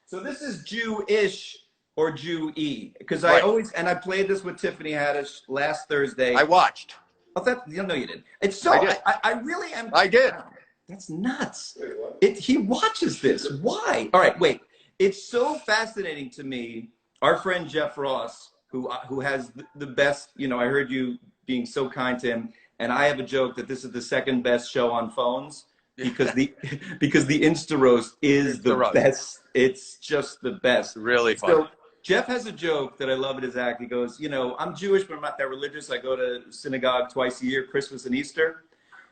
So this is Jew-ish or Jew-y, because I Right. always, and I played this with Tiffany Haddish last Thursday. I watched. Oh, that, you know you did. It's so, I did. I really am. I did. That's nuts. He watches this. Why? All right, wait. It's so fascinating to me. Our friend Jeff Ross, who has the best, you know, I heard you being so kind to him, and I have a joke that this is the second best show on phones because the Insta roast is the best. It's just the best. Really fun. So Jeff has a joke that I love in his act. He goes, you know, I'm Jewish, but I'm not that religious. I go to synagogue twice a year, Christmas and Easter.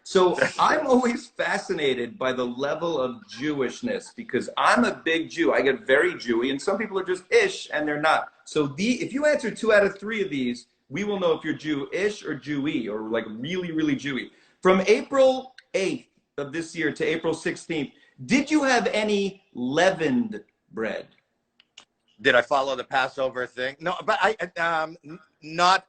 So I'm always fascinated by the level of Jewishness because I'm a big Jew. I get very Jewy, and some people are just ish, and they're not. So if you answer 2 out of 3 of these, we will know if you're Jew-ish or Jewy, or like really, really Jewy. From April 8th of this year to April 16th, did you have any leavened bread? Did I follow the Passover thing? No, but I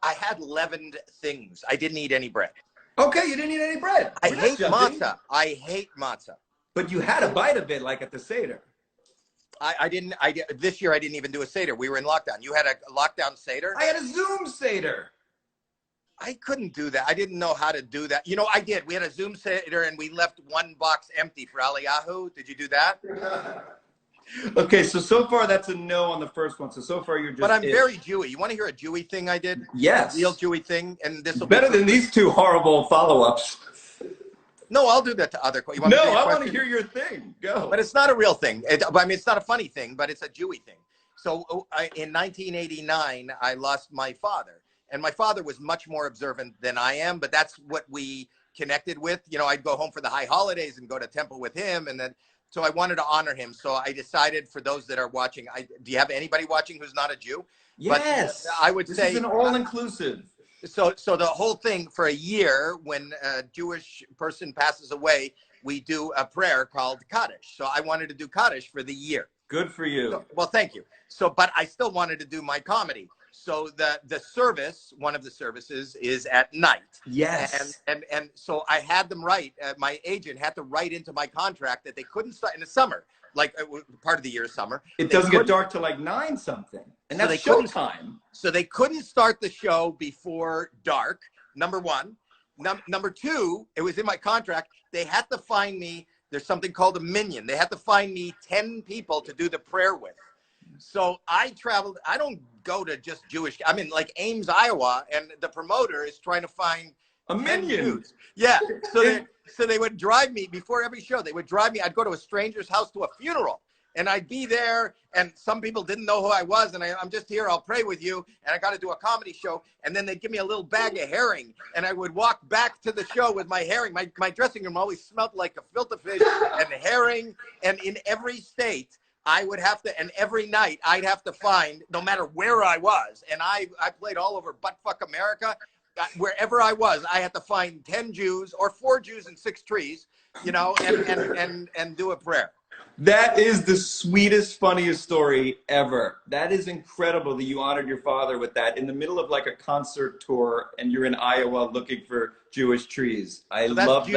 had leavened things. I didn't eat any bread. Okay, you didn't eat any bread. I hate matzah. I hate matzah. But you had a bite of it, like at the Seder. This year I didn't even do a Seder. We were in lockdown. You had a lockdown Seder? I had a Zoom Seder. I couldn't do that. I didn't know how to do that. You know, I did. We had a Zoom Seder and we left one box empty for Eliyahu. Did you do that? Okay, so far that's a no on the first one. So far you're just. But I'm very Jewy. You want to hear a Jewy thing I did? Yes. A real Jewy thing, and this will better than these 2 horrible follow-ups. No, I'll do that to other. No, I want to hear your thing. Go. But it's not a real thing. I mean, it's not a funny thing, but it's a Jewy thing. So in 1989, I lost my father, and my father was much more observant than I am. But that's what we connected with. You know, I'd go home for the high holidays and go to temple with him, and then. So I wanted to honor him. So I decided, for those that are watching, do you have anybody watching who's not a Jew? Yes. But I would say this is an all-inclusive. So the whole thing, for a year, when a Jewish person passes away, we do a prayer called Kaddish. So I wanted to do Kaddish for the year. Good for you. So, well, thank you. So, but I still wanted to do my comedy. So the service, one of the services, is at night. Yes. And so I had them write. My agent had to write into my contract that they couldn't start in the summer, like part of the year is summer. It doesn't get dark till like 9 something, and that's showtime. So they couldn't start the show before dark. Number one. Number 2, it was in my contract. They had to find me. There's something called a minyan. They had to find me 10 people to do the prayer with. So I traveled. I don't go to just Jewish. I'm in like Ames, Iowa, and the promoter is trying to find a minyan. Yeah. So they would drive me before every show. They would drive me. I'd go to a stranger's house to a funeral, and I'd be there. And some people didn't know who I was, and I'm just here. I'll pray with you, and I got to do a comedy show. And then they'd give me a little bag of herring, and I would walk back to the show with my herring. My dressing room always smelled like a filter fish and herring. And in every state, I would have to, and every night I'd have to find, no matter where I was, and I played all over buttfuck America, wherever I was, I had to find 10 Jews or 4 Jews and 6 trees, you know, and do a prayer. That is the sweetest, funniest story ever. That is incredible that you honored your father with that in the middle of like a concert tour, and you're in Iowa looking for Jewish trees. I love that.